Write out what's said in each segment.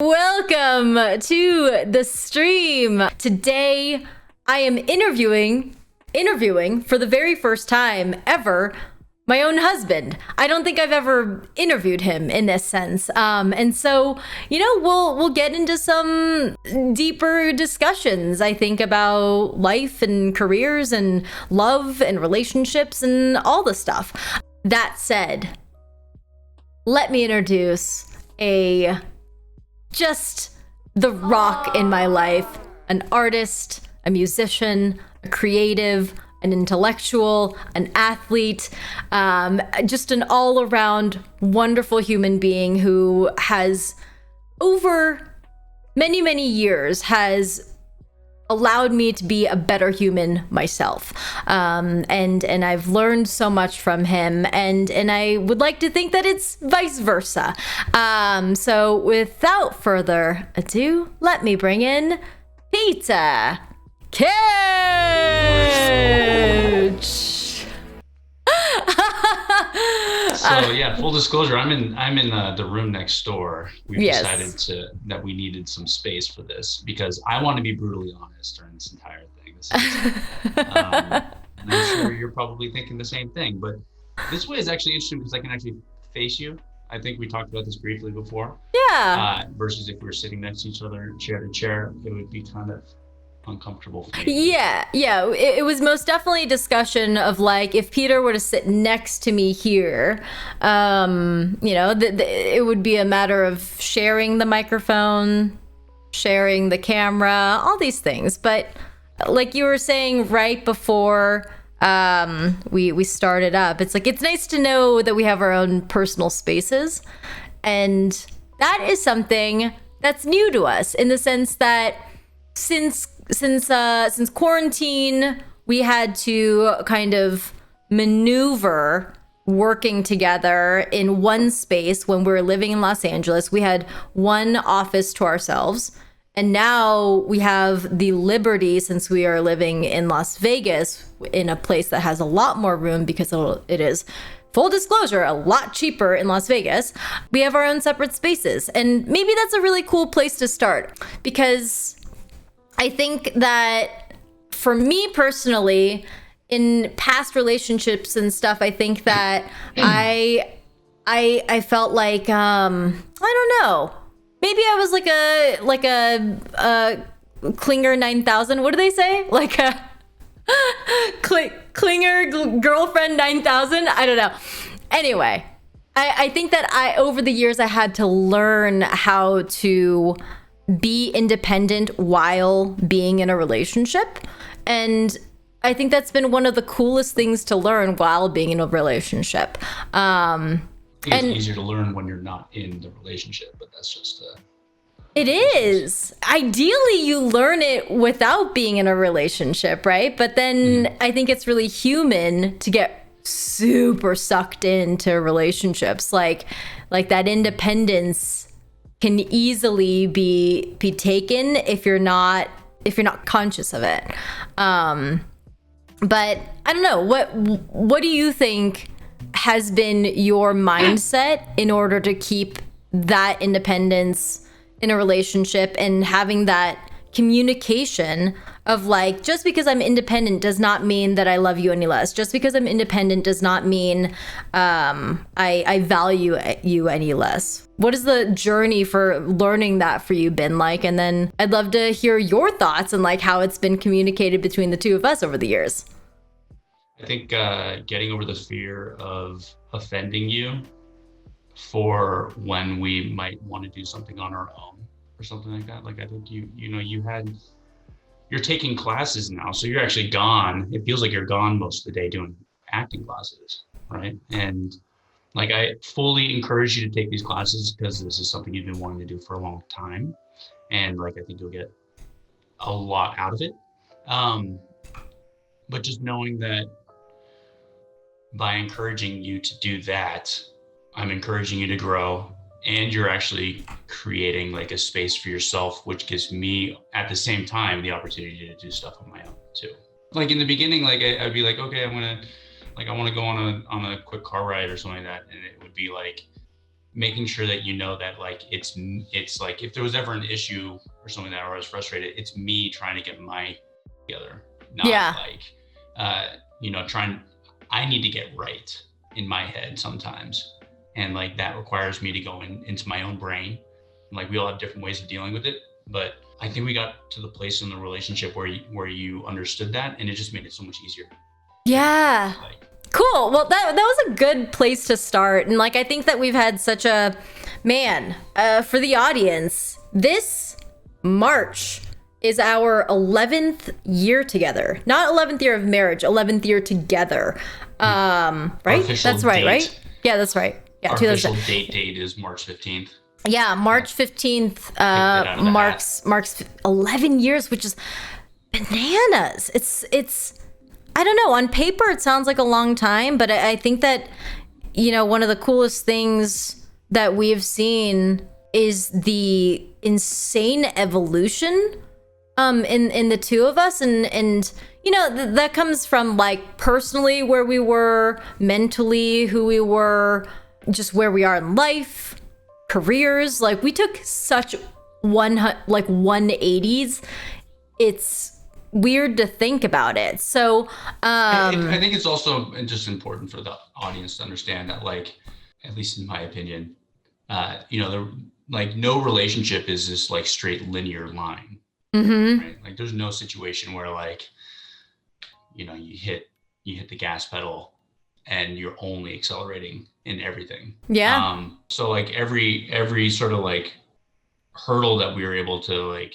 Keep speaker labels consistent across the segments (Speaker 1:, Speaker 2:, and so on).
Speaker 1: Welcome to the stream. Today I am interviewing for the very first time ever my own husband. I don't think I've ever interviewed him in this sense. And so, we'll get into some deeper discussions, I think, about life and careers and love and relationships and all the stuff. That said, let me introduce just the rock in my life, an artist, a musician, a creative, an intellectual, an athlete, just an all-around wonderful human being who has, over many, many years, has allowed me to be a better human myself. And I've learned so much from him, and I would like to think that it's vice versa. So without further ado, let me bring in Peter Kitch.
Speaker 2: So yeah, full disclosure, I'm in the room next door. We've decided that we needed some space for this because I want to be brutally honest during this entire thing. And I'm sure you're probably thinking the same thing, but this way is actually interesting because I can actually face you. I think we talked about this briefly before.
Speaker 1: Yeah.
Speaker 2: Versus if we were sitting next to each other, chair to chair, it would be kind of uncomfortable for me.
Speaker 1: Yeah. It was most definitely a discussion of like, if Peter were to sit next to me here, it would be a matter of sharing the microphone, sharing the camera, all these things. But like you were saying right before we started up, it's like, it's nice to know that we have our own personal spaces. And that is something that's new to us in the sense that since quarantine, we had to kind of maneuver working together in one space. When we were living in Los Angeles, we had one office to ourselves. And now we have the liberty, since we are living in Las Vegas, in a place that has a lot more room because it is, full disclosure, a lot cheaper in Las Vegas. We have our own separate spaces. And maybe that's a really cool place to start, because I think that for me personally, in past relationships and stuff, I think that I felt like I don't know, maybe I was like a clinger 9000. What do they say? Like a clinger girlfriend 9000. I don't know. Anyway, I think that over the years I had to learn how to be independent while being in a relationship. And I think that's been one of the coolest things to learn while being in a relationship.
Speaker 2: It's easier to learn when you're not in the relationship, but that's just
Speaker 1: it is. Ideally, you learn it without being in a relationship, right? But then I think it's really human to get super sucked into relationships. Like that independence can easily be taken if you're not conscious of it. But I don't know, what do you think has been your mindset in order to keep that independence in a relationship and having that communication of like, just because I'm independent does not mean that I love you any less. Just because I'm independent does not mean I value you any less. What has the journey for learning that for you been like? And then I'd love to hear your thoughts and like how it's been communicated between the two of us over the years.
Speaker 2: I think getting over the fear of offending you for when we might want to do something on our own or something like that. Like I think you're taking classes now, so you're actually gone. It feels like you're gone most of the day doing acting classes, right? And like I fully encourage you to take these classes because this is something you've been wanting to do for a long time, and like I think you'll get a lot out of it. But just knowing that by encouraging you to do that, I'm encouraging you to grow, and you're actually creating like a space for yourself, which gives me at the same time the opportunity to do stuff on my own too. Like in the beginning, like I'd be like, okay, I want to go on a quick car ride or something like that, and it would be like making sure that you know that like it's like if there was ever an issue or something that I was frustrated, it's me trying to get my together, not like I need to get right in my head sometimes, and like that requires me to go into my own brain. Like we all have different ways of dealing with it, but I think we got to the place in the relationship where you understood that, and it just made it so much easier.
Speaker 1: Yeah. Cool. Well, that was a good place to start. And like, I think that we've had such a, for the audience, this March is our 11th year together. Not 11th year of marriage, 11th year together. Right? That's right, right? Yeah, that's right. Yeah,
Speaker 2: our official date is March 15th.
Speaker 1: Yeah, March 15th marks 11 years, which is bananas. It's I don't know, on paper it sounds like a long time, but I think that, one of the coolest things that we've seen is the insane evolution in the two of us, and that comes from like personally where we were, mentally who we were, just where we are in life, careers. Like we took such 180s. It's weird to think about it. So
Speaker 2: I think it's also just important for the audience to understand that, like, at least in my opinion, like no relationship is this like straight linear line. Right? Like there's no situation where like you hit the gas pedal and you're only accelerating in everything. So like every sort of like hurdle that we were able to like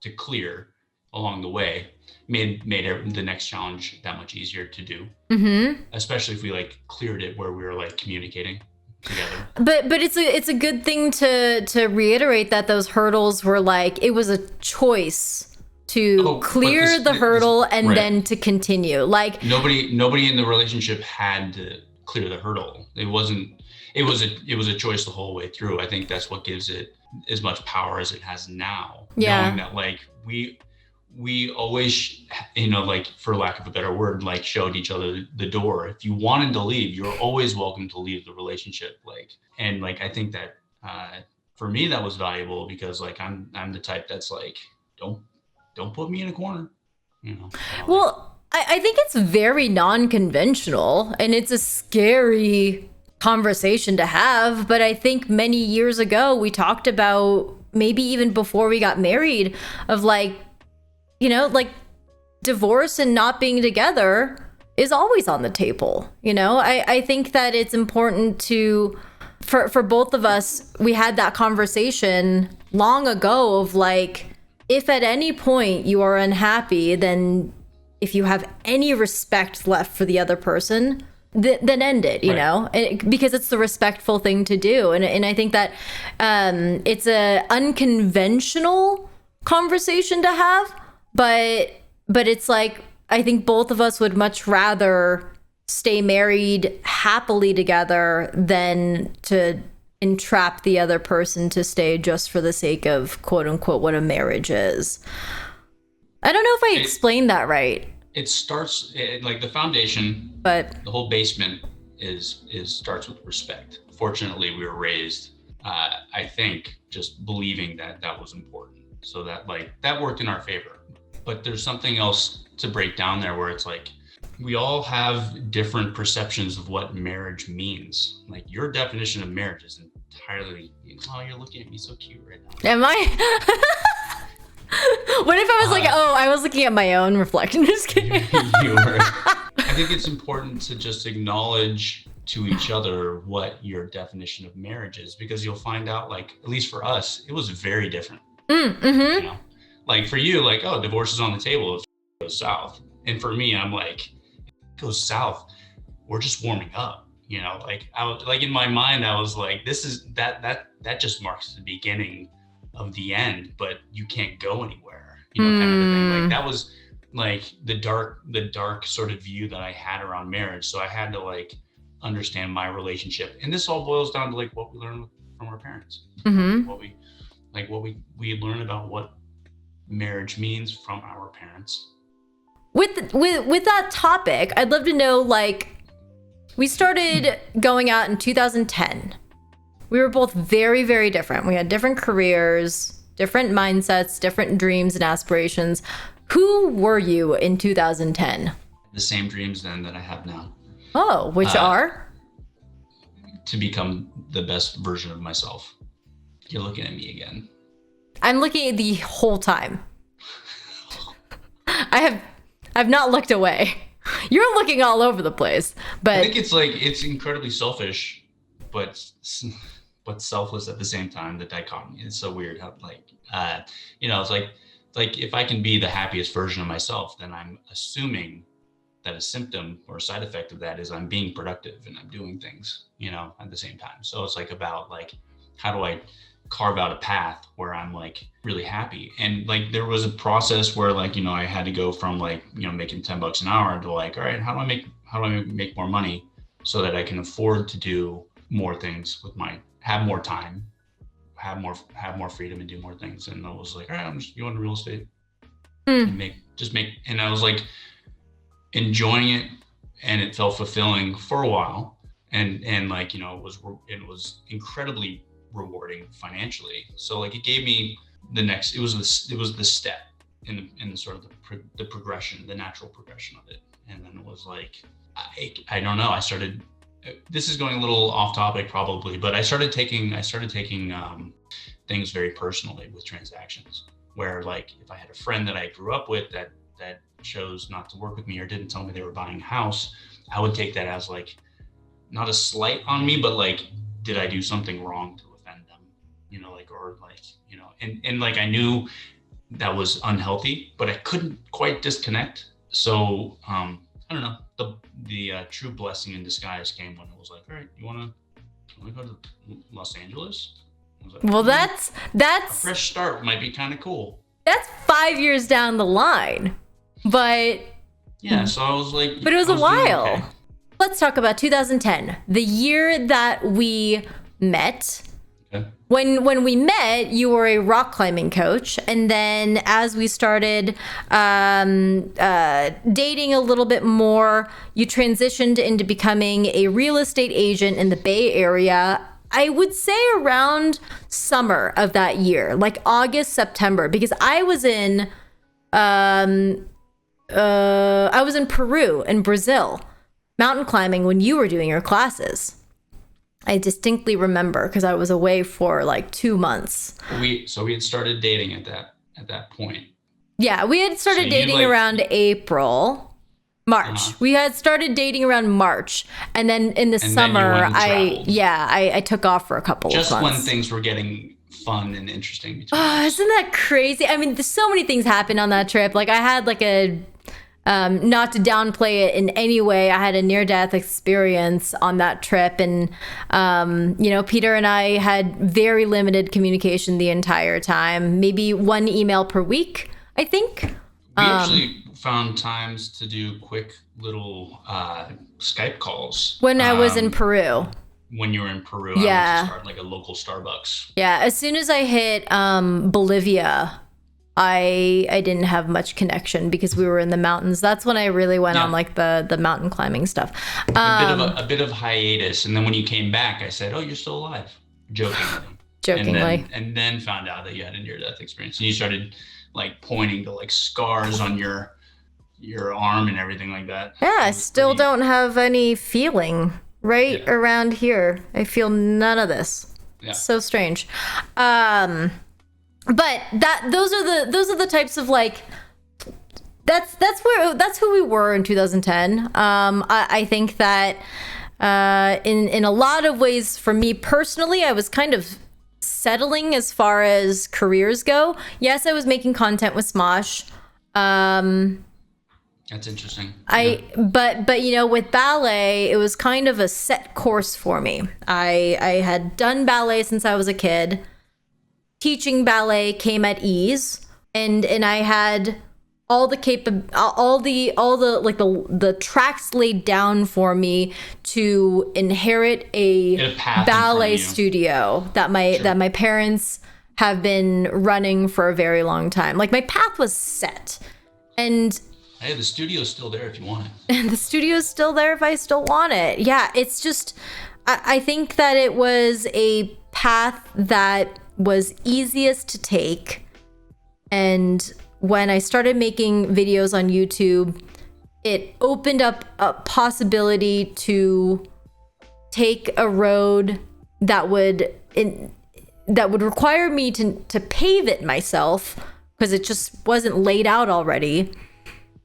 Speaker 2: to clear along the way made the next challenge that much easier to do. Especially if we like cleared it where we were like communicating together.
Speaker 1: But it's a good thing to reiterate that those hurdles were like, it was a choice to clear the hurdle and then to continue. Like
Speaker 2: nobody in the relationship had to clear the hurdle. It was a choice the whole way through. I think that's what gives it as much power as it has now. Knowing that like we always, like for lack of a better word, like showed each other the door. If you wanted to leave, you're always welcome to leave the relationship. And I think that for me that was valuable because like I'm the type that's like, don't put me in a corner.
Speaker 1: Well, I think it's very non-conventional and it's a scary conversation to have. But I think many years ago we talked about, maybe even before we got married, of like, like divorce and not being together is always on the table. I think that it's important for both of us, we had that conversation long ago of like, if at any point you are unhappy, then if you have any respect left for the other person, then end it, because it's the respectful thing to do. And I think that it's a unconventional conversation to have, but it's like, I think both of us would much rather stay married happily together than to entrap the other person to stay just for the sake of quote unquote what a marriage is. I don't know if I explained that right.
Speaker 2: It starts like the foundation,
Speaker 1: but
Speaker 2: the whole basement is starts with respect. Fortunately, we were raised, I think, just believing that was important. So that like that worked in our favor. But there's something else to break down there where it's like, we all have different perceptions of what marriage means. Like your definition of marriage is entirely, you're looking at me so cute right now.
Speaker 1: Am I? What if I was like, I was looking at my own reflection? Just kidding.
Speaker 2: You were. I think it's important to just acknowledge to each other what your definition of marriage is, because you'll find out, like, at least for us, it was very different. Like for you, like, divorce is on the table if it goes south. And for me, I'm like, it goes south, we're just warming up. Like I was like, in my mind, I was like, this is that just marks the beginning of the end, but you can't go anywhere, kind of a thing. Like that was like the dark sort of view that I had around marriage. So I had to like understand my relationship, and this all boils down to like what we learned from our parents, what we learn about what marriage means from our parents.
Speaker 1: With that topic, I'd love to know, like, We started going out in 2010. We were both very, very different. We had different careers, different mindsets, different dreams and aspirations. Who were you in 2010?
Speaker 2: The same dreams then that I have now.
Speaker 1: Oh, which are?
Speaker 2: To become the best version of myself. You're looking at me again.
Speaker 1: I'm looking at the whole time. I've not looked away. You're looking all over the place, but
Speaker 2: I think it's incredibly selfish, but selfless at the same time. The dichotomy. It's so weird how it's like if I can be the happiest version of myself, then I'm assuming that a symptom or a side effect of that is I'm being productive and I'm doing things, at the same time. So it's about how do I carve out a path where I'm really happy? And there was a process where I had to go from making $10 an hour to all right, how do I make more money so that I can afford to do more things have more time, have more freedom and do more things. And I was all right, I'm just going to real estate and and I was enjoying it, and it felt fulfilling for a while, and it was incredibly rewarding financially. So it gave me it was the step in the sort of the progression, the natural progression of it. And then it was I don't know, I started, this is going a little off topic probably, but I started taking things very personally with transactions, where if I had a friend that I grew up with that chose not to work with me or didn't tell me they were buying a house, I would take that as not a slight on me, but did I do something wrong to offend them? I knew that was unhealthy, but I couldn't quite disconnect. So I don't know, the true blessing in disguise came when it was all right, you want to go to Los Angeles?
Speaker 1: Well, that's
Speaker 2: a fresh start might be kind of cool.
Speaker 1: That's 5 years down the line. But
Speaker 2: yeah, so I was
Speaker 1: but it was a while. Okay. Let's talk about 2010, the year that we met. Okay. When we met, you were a rock climbing coach, and then as we started dating a little bit more, you transitioned into becoming a real estate agent in the Bay Area. I would say around summer of that year, August, September, because I was in Peru and Brazil, mountain climbing when you were doing your classes. I distinctly remember because I was away for 2 months.
Speaker 2: So we had started dating at that point.
Speaker 1: Yeah, we had started dating around March. We had started dating around March, and then in the summer, I took off for a couple of months.
Speaker 2: Just when things were getting fun and interesting between
Speaker 1: us. Isn't that crazy? I mean, there's so many things happened on that trip. I had not to downplay it in any way, I had a near-death experience on that trip, and Peter and I had very limited communication the entire time, maybe 1 email per week, I think.
Speaker 2: We actually found times to do quick little Skype calls
Speaker 1: when I was in Peru.
Speaker 2: When you were in Peru,
Speaker 1: yeah.
Speaker 2: I went to start a local Starbucks.
Speaker 1: Yeah, as soon as I hit Bolivia, I didn't have much connection because we were in the mountains. That's when I really went on the mountain climbing stuff.
Speaker 2: A bit of hiatus, and then when you came back, I said, "Oh, you're still alive,"
Speaker 1: jokingly,
Speaker 2: and then found out that you had a near-death experience, and you started pointing to scars on your arm and everything like that.
Speaker 1: Yeah, I still don't have any feeling around here. I feel none of this. Yeah. So strange. But those are the types of that's who we were in 2010. I think that in a lot of ways, for me personally, I was kind of settling as far as careers go. Yes, I was making content with Smosh.
Speaker 2: That's interesting.
Speaker 1: But with ballet, it was kind of a set course for me. I had done ballet since I was a kid. Teaching ballet came at ease, and I had all the tracks laid down for me to inherit a ballet studio that my parents have been running for a very long time. My path was set, and
Speaker 2: Hey, the studio's still there if you want it.
Speaker 1: And the studio's still there if I still want it. Yeah, it's just, I think that it was a path that was easiest to take. And when I started making videos on YouTube, it opened up a possibility to take a road that would require me to pave it myself, because it just wasn't laid out already,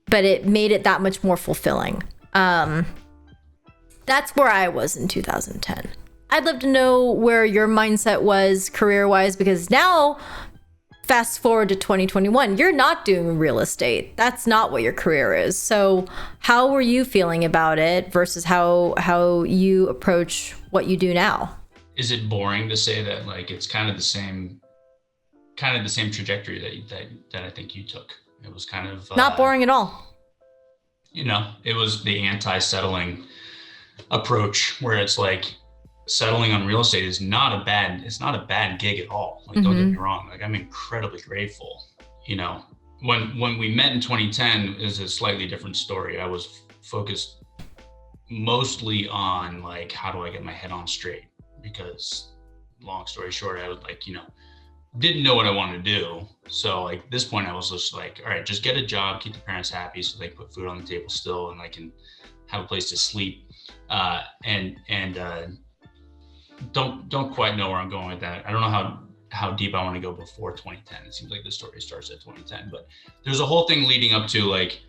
Speaker 1: but it made it that much more fulfilling. That's where I was in 2010. I'd love to know where your mindset was career-wise, because now, fast forward to 2021, you're not doing real estate. That's not what your career is. So how were you feeling about it versus how you approach what you do now?
Speaker 2: Is it boring to say that like it's kind of the same trajectory that I think you took? It was kind of
Speaker 1: not boring at all.
Speaker 2: It was the anti-settling approach, where it's like, settling on real estate is not a bad gig at all. Like, don't get me wrong. Like, I'm incredibly grateful. When we met in 2010 is a slightly different story. I was focused mostly on like, how do I get my head on straight? Because long story short, I was like, didn't know what I wanted to do. So like, at this point I was just like, all right, just get a job, keep the parents happy so they put food on the table still, and I can have a place to sleep. Don't quite know where I'm going with that. I don't know how deep I want to go before 2010. It seems like the story starts at 2010, but there's a whole thing leading up to like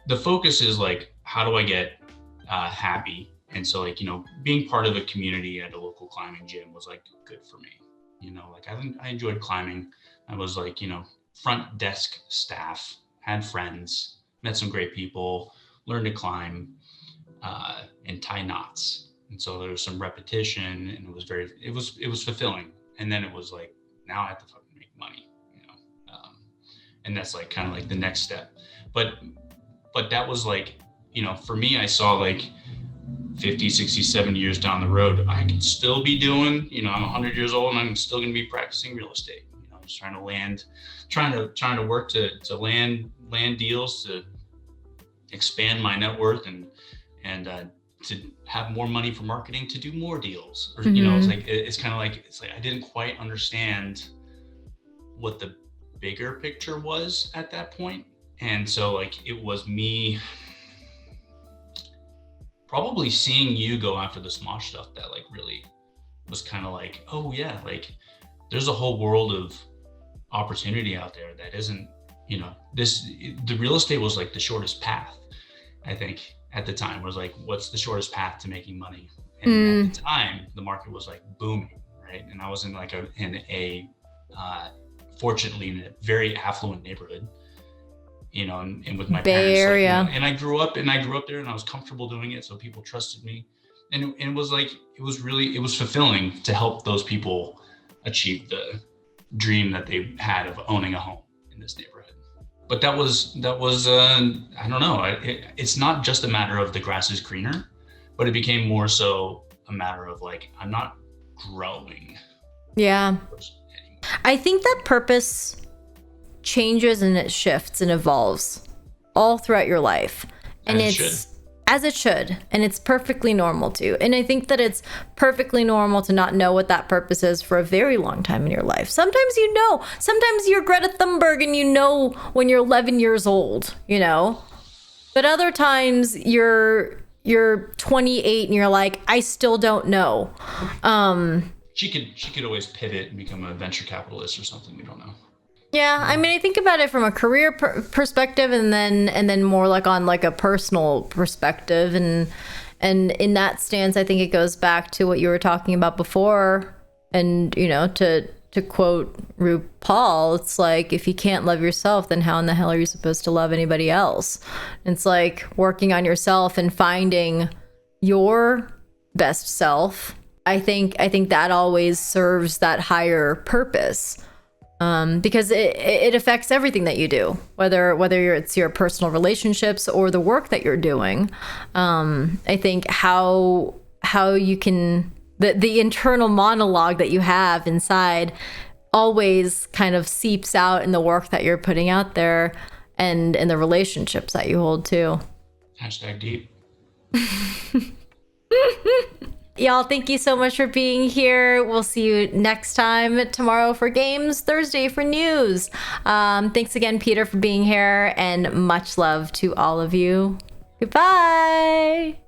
Speaker 2: the focus is like, how do I get happy? And so like, being part of a community at a local climbing gym was like good for me. Like I enjoyed climbing. I was like, front desk staff, had friends, met some great people, learned to climb and tie knots. And so there was some repetition, and it was fulfilling. And then it was like, now I have to fucking make money, and that's like kind of like the next step. But that was like, for me, I saw like 50, 60, 70 years down the road, I could still be doing, I'm 100 years old and I'm still going to be practicing real estate. Just trying to work to land deals, to expand my net worth and to have more money for marketing, to do more deals, or it's kind of like I didn't quite understand what the bigger picture was at that point. And so like, it was me probably seeing you go after the Smosh stuff that like really was kind of like, oh yeah, like there's a whole world of opportunity out there that isn't, the real estate was like the shortest path, I think. At the time, was like, what's the shortest path to making money? And at the time, the market was like booming, right? And I was in like fortunately in a very affluent neighborhood, and with my
Speaker 1: Bay
Speaker 2: parents,
Speaker 1: Area.
Speaker 2: and I grew up there, and I was comfortable doing it, so people trusted me, and it was like, it was fulfilling to help those people achieve the dream that they had of owning a home in this neighborhood. But that was I don't know. It's not just a matter of the grass is greener, but it became more so a matter of like, I'm not growing.
Speaker 1: Yeah.
Speaker 2: Anymore.
Speaker 1: I think that purpose changes and it shifts and evolves all throughout your life. And as it should. And it's perfectly normal to. And I think that it's perfectly normal to not know what that purpose is for a very long time in your life. Sometimes sometimes you're Greta Thunberg and when you're 11 years old, but other times you're 28 and you're like, I still don't know.
Speaker 2: She could always pivot and become a venture capitalist or something. We don't know.
Speaker 1: Yeah, I mean, I think about it from a career perspective, and then more like on like a personal perspective, and in that stance, I think it goes back to what you were talking about before, and to quote RuPaul, it's like, if you can't love yourself, then how in the hell are you supposed to love anybody else? And it's like working on yourself and finding your best self. I think that always serves that higher purpose. Because it affects everything that you do, whether it's your personal relationships or the work that you're doing. I think how you can, the internal monologue that you have inside always kind of seeps out in the work that you're putting out there. and the relationships that you hold too.
Speaker 2: Hashtag deep.
Speaker 1: Y'all, thank you so much for being here. We'll see you next time, tomorrow for games, Thursday for news. Thanks again, Peter, for being here, and much love to all of you. Goodbye.